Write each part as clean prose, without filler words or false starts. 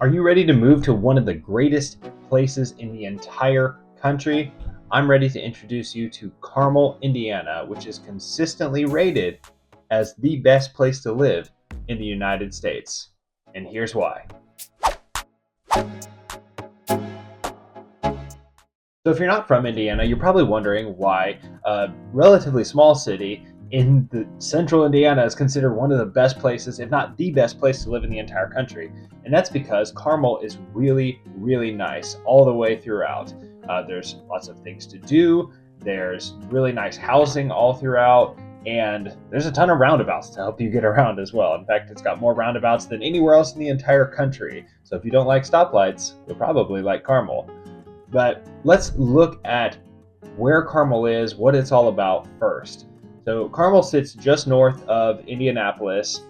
Are you ready to move to one of the greatest places in the entire country? I'm ready to introduce you to Carmel, Indiana, which is consistently rated as the best place to live in the United States. And here's why. So if you're not from Indiana, you're probably wondering why a relatively small city in the central Indiana is considered one of the best places, if not the best place to live in the entire country. And that's because Carmel is really, really nice all the way throughout. There's lots of things to do. There's really nice housing all throughout. And there's a ton of roundabouts to help you get around as well. In fact, it's got more roundabouts than anywhere else in the entire country. So if you don't like stoplights, you'll probably like Carmel. But let's look at where Carmel is, what it's all about first. So Carmel sits just north of Indianapolis,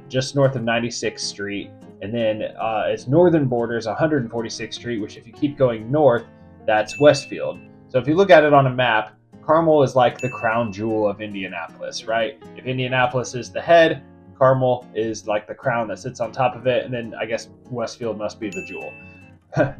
just north of 96th Street, and then its northern border is 146th Street, which if you keep going north, that's Westfield. So if you look at it on a map, Carmel is like the crown jewel of Indianapolis, right? If Indianapolis is the head, Carmel is like the crown that sits on top of it, and then I guess Westfield must be the jewel.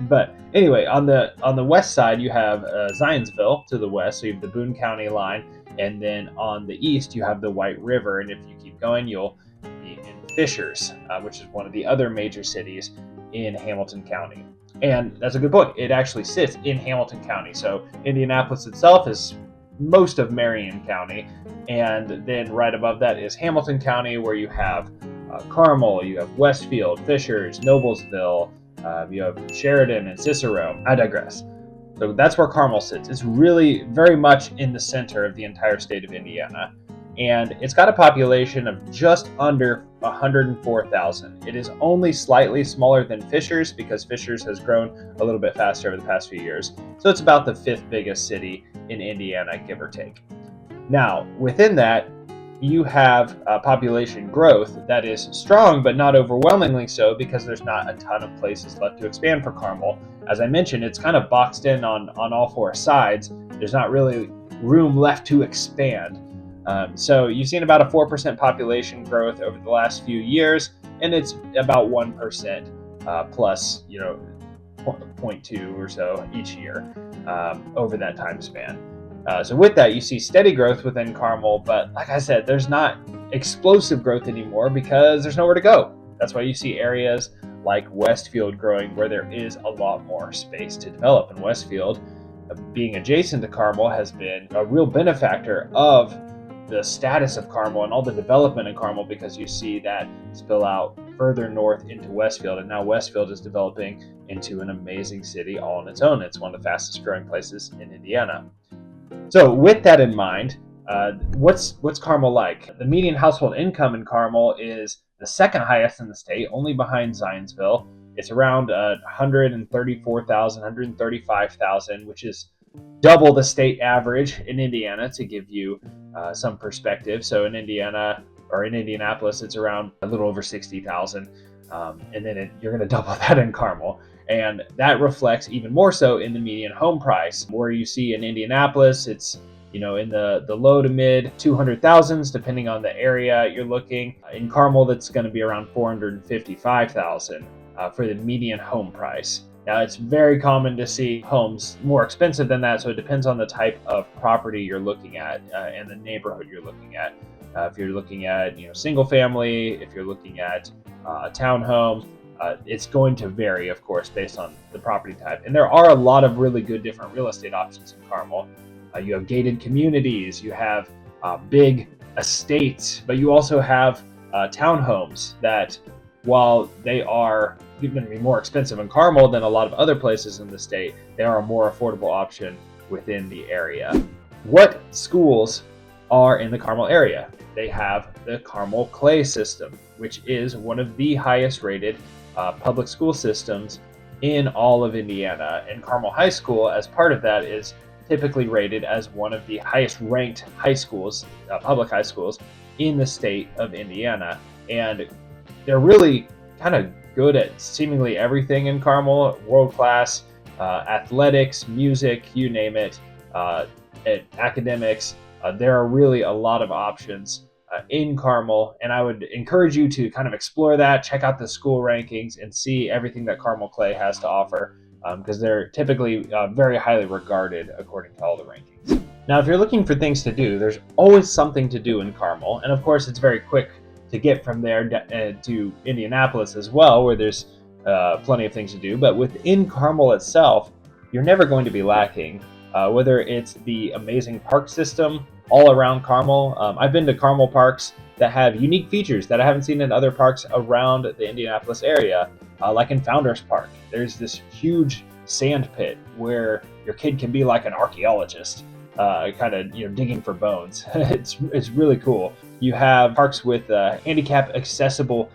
But anyway, on the west side, you have Zionsville to the west, so you have the Boone County line, and then on the east, you have the White River, and if you keep going, you'll be in Fishers, which is one of the other major cities in Hamilton County. And that's a good point. It actually sits in Hamilton County, so Indianapolis itself is most of Marion County, and then right above that is Hamilton County, where you have Carmel, you have Westfield, Fishers, Noblesville, you have Sheridan and Cicero. I digress. So that's where Carmel sits. It's really very much in the center of the entire state of Indiana. And it's got a population of just under 104,000. It is only slightly smaller than Fishers because Fishers has grown a little bit faster over the past few years. So it's about the fifth biggest city in Indiana, give or take. Now, within that, you have population growth that is strong, but not overwhelmingly so because there's not a ton of places left to expand for Carmel. As I mentioned, it's kind of boxed in on all four sides. There's not really room left to expand. So you've seen about a 4% population growth over the last few years, and it's about 1% plus, 0.2 or so each year over that time span. So with that, you see steady growth within Carmel, but like I said, there's not explosive growth anymore because there's nowhere to go. That's why you see areas like Westfield growing where there is a lot more space to develop. And Westfield, being adjacent to Carmel, has been a real benefactor of the status of Carmel and all the development in Carmel because you see that spill out further north into Westfield. And now Westfield is developing into an amazing city all on its own. It's one of the fastest growing places in Indiana. So with that in mind, what's Carmel like? The median household income in Carmel is the second highest in the state, only behind Zionsville. It's around 134,000, 135,000, which is double the state average in Indiana, to give you some perspective. So in Indianapolis, it's around a little over 60,000, and then you're going to double that in Carmel. And that reflects even more so in the median home price, where you see in Indianapolis, it's in the low to mid 200,000s, depending on the area you're looking. In Carmel, that's going to be around 455,000 for the median home price. Now, it's very common to see homes more expensive than that, so it depends on the type of property you're looking at and the neighborhood you're looking at. If you're looking at single family, if you're looking at a townhome, it's going to vary, of course, based on the property type. And there are a lot of really good different real estate options in Carmel. You have gated communities, you have big estates, but you also have townhomes that, while they are going to be more expensive in Carmel than a lot of other places in the state, they are a more affordable option within the area. What schools are in the Carmel area? They have the Carmel Clay system, which is one of the highest rated public school systems in all of Indiana. And Carmel High School, as part of that, is typically rated as one of the highest ranked high schools, public high schools, in the state of Indiana. And they're really kind of good at seemingly everything in Carmel, world-class athletics, music, you name it, academics. There are really a lot of options in Carmel, and I would encourage you to kind of explore that, check out the school rankings, and see everything that Carmel Clay has to offer, because they're typically very highly regarded according to all the rankings. Now, if you're looking for things to do, there's always something to do in Carmel, and of course, it's very quick to get from there to Indianapolis as well, where there's plenty of things to do. But within Carmel itself, you're never going to be lacking, whether it's the amazing park system all around Carmel. I've been to Carmel parks that have unique features that I haven't seen in other parks around the Indianapolis area, like in Founders Park. There's this huge sand pit where your kid can be like an archaeologist, kind of digging for bones. It's really cool. You have parks with handicap accessible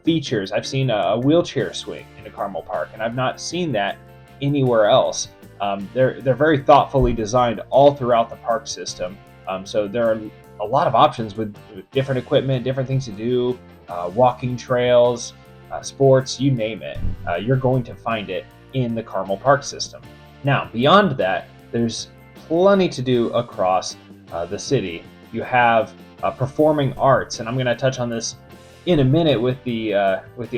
features. I've seen a wheelchair swing in a Carmel park, and I've not seen that anywhere else. They're very thoughtfully designed all throughout the park system. So there are a lot of options with different equipment, different things to do, walking trails, sports, you name it. You're going to find it in the Carmel park system. Now, beyond that, there's plenty to do across the city. You have performing arts, and I'm going to touch on this in a minute with the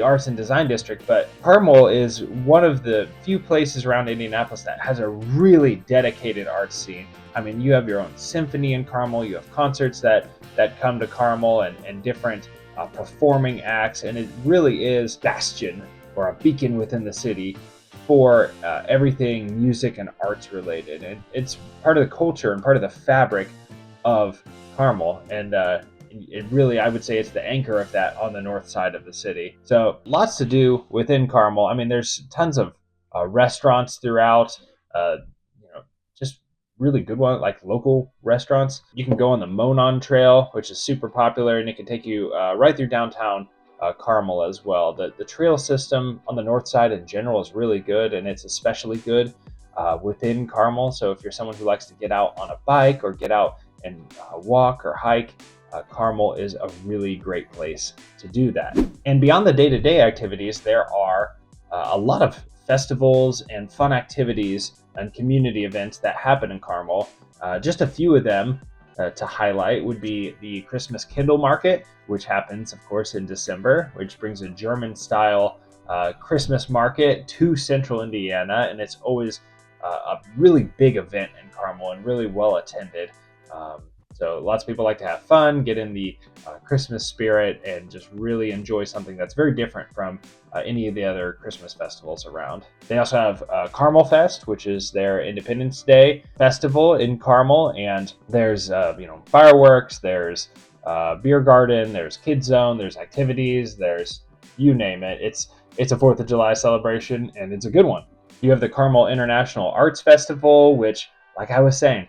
Arts and Design District, but Carmel is one of the few places around Indianapolis that has a really dedicated arts scene. I mean, you have your own symphony in Carmel, you have concerts that come to Carmel, and different performing acts, and it really is bastion or a beacon within the city for everything music and arts related. And it's part of the culture and part of the fabric of Carmel, and it really, I would say, it's the anchor of that on the north side of the city. So lots to do within Carmel. I mean, there's tons of restaurants throughout, just really good ones, like local restaurants. You can go on the Monon Trail, which is super popular, and it can take you right through downtown Carmel as well. The trail system on the north side in general is really good, and it's especially good within Carmel. So if you're someone who likes to get out on a bike or get out and walk or hike, Carmel is a really great place to do that. And beyond the day-to-day activities, there are a lot of festivals and fun activities and community events that happen in Carmel. Just a few of them to highlight would be the Christmas Kindle Market, which happens, of course, in December, which brings a German-style Christmas market to central Indiana, and it's always a really big event in Carmel and really well attended. So lots of people like to have fun, get in the Christmas spirit, and just really enjoy something that's very different from any of the other Christmas festivals around. They also have Carmel Fest, which is their Independence Day festival in Carmel, and there's fireworks, there's beer garden, there's kids zone, there's activities, there's you name it. It's a 4th of July celebration, and it's a good one. You have the Carmel International Arts Festival, which, like I was saying,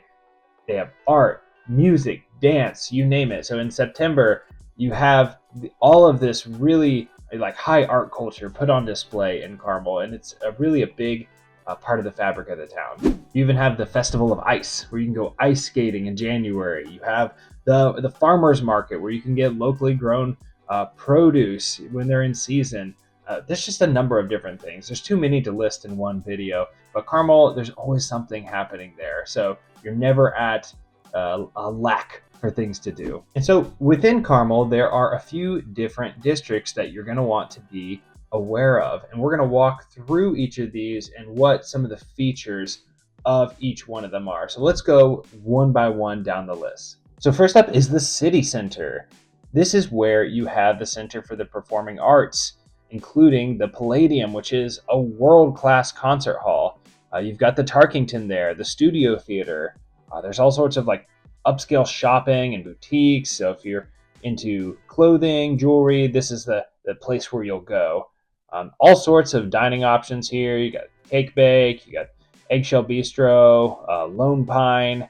they have art, music, dance, you name it. So in September, you have all of this really like high art culture put on display in Carmel, and it's really a big part of the fabric of the town. You even have the Festival of Ice, where you can go ice skating in January. You have the farmers market, where you can get locally grown produce when they're in season. There's just a number of different things. There's too many to list in one video, but Carmel, there's always something happening there. So you're never at a lack for things to do. And so within Carmel, there are a few different districts that you're going to want to be aware of. And we're going to walk through each of these and what some of the features of each one of them are. So let's go one by one down the list. So first up is the city center. This is where you have the Center for the Performing Arts, including the Palladium, which is a world-class concert hall. You've got the Tarkington there, the Studio Theater. There's all sorts of like upscale shopping and boutiques. So if you're into clothing, jewelry, this is the place where you'll go. All sorts of dining options here. You got Cake Bake, you got Eggshell Bistro, Lone Pine.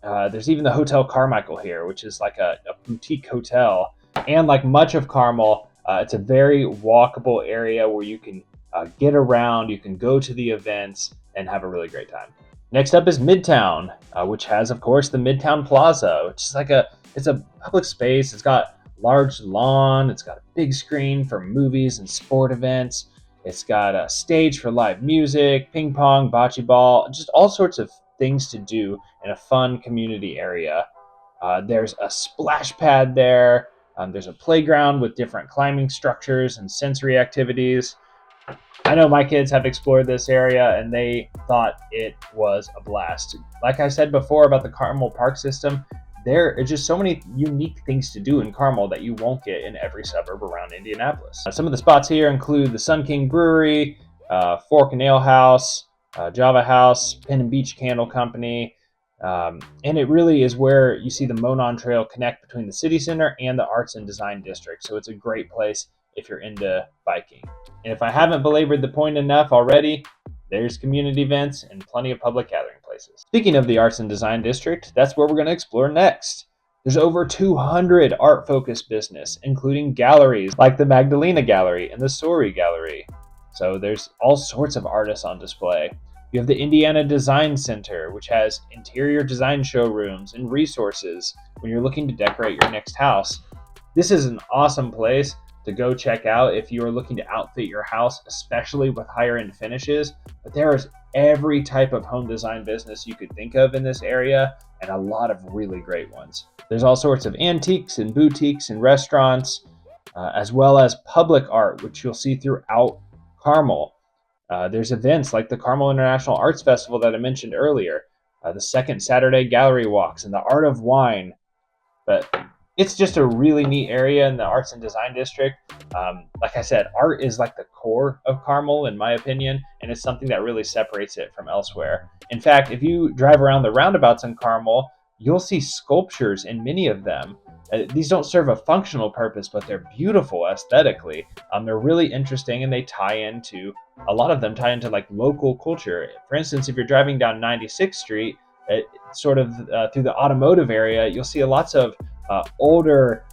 There's even the Hotel Carmichael here, which is like a boutique hotel. And like much of Carmel, it's a very walkable area where you can get around, you can go to the events and have a really great time. Next up is Midtown, which has, of course, the Midtown Plaza, which is it's a public space. It's got large lawn. It's got a big screen for movies and sport events. It's got a stage for live music, ping pong, bocce ball, just all sorts of things to do in a fun community area. There's a splash pad there. There's a playground with different climbing structures and sensory activities. I know my kids have explored this area and they thought it was a blast. Like I said before about the Carmel Park system, there are just so many unique things to do in Carmel that you won't get in every suburb around Indianapolis. Some of the spots here include the Sun King Brewery, Fork and Ale House, Java House, Pen and Beach Candle Company, and it really is where you see the Monon Trail connect between the city center and the Arts and Design District. So it's a great place if you're into biking. And if I haven't belabored the point enough already, there's community events and plenty of public gathering places. Speaking of the Arts and Design District, that's where we're going to explore next. There's over 200 art-focused business, including galleries like the Magdalena Gallery and the Sori Gallery. So there's all sorts of artists on display. You have the Indiana Design Center, which has interior design showrooms and resources when you're looking to decorate your next house. This is an awesome place to go check out if you are looking to outfit your house, especially with higher end finishes. But there is every type of home design business you could think of in this area, and a lot of really great ones. There's all sorts of antiques and boutiques and restaurants, as well as public art, which you'll see throughout Carmel. There's events like the Carmel International Arts Festival that I mentioned earlier, the second Saturday gallery walks, and the Art of Wine. But it's just a really neat area in the Arts and Design District. Like I said, art is like the core of Carmel, in my opinion, and it's something that really separates it from elsewhere. In fact, if you drive around the roundabouts in Carmel, you'll see sculptures in many of them. These don't serve a functional purpose, but they're beautiful aesthetically. They're really interesting, and a lot of them tie into like local culture. For instance, if you're driving down 96th Street, through the automotive area, you'll see lots of older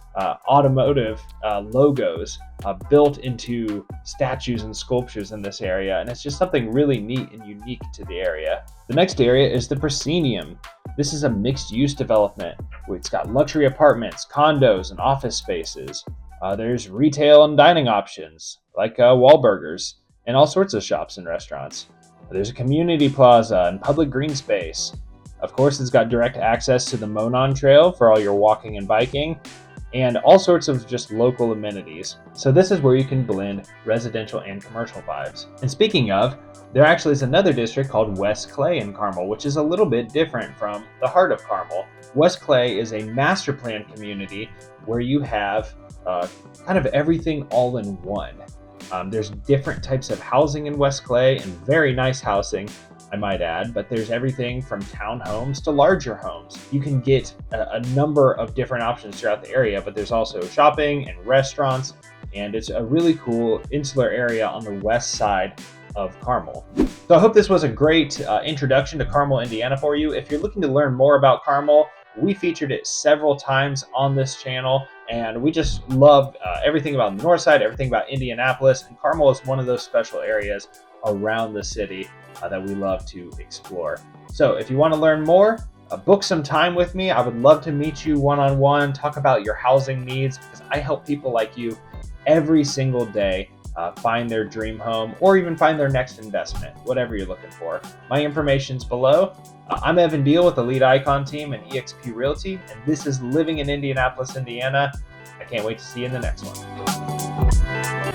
automotive logos built into statues and sculptures in this area, and it's just something really neat and unique to the area. The next area is the Proscenium. This is a mixed-use development. It's got luxury apartments, condos, and office spaces. There's retail and dining options like Wahlburgers and all sorts of shops and restaurants. There's a community plaza and public green space. Of course, it's got direct access to the Monon Trail for all your walking and biking, and all sorts of just local amenities. So this is where you can blend residential and commercial vibes. And speaking of, there actually is another district called West Clay in Carmel, which is a little bit different from the heart of Carmel. West Clay is a master plan community where you have kind of everything all in one. There's different types of housing in West Clay, and very nice housing, I might add, but there's everything from townhomes to larger homes. You can get a number of different options throughout the area, but there's also shopping and restaurants, and it's a really cool insular area on the west side of Carmel. So I hope this was a great introduction to Carmel, Indiana for you. If you're looking to learn more about Carmel, we featured it several times on this channel, and we just love everything about the north side, everything about Indianapolis, and Carmel is one of those special areas around the city that we love to explore. So if you want to learn more, book some time with me. I would love to meet you one-on-one, talk about your housing needs, because I help people like you every single day find their dream home or even find their next investment, whatever you're looking for. My information's below. I'm Evan Deal with the Lead Icon team and eXp Realty, and this is Living in Indianapolis, Indiana. I can't wait to see you in the next one.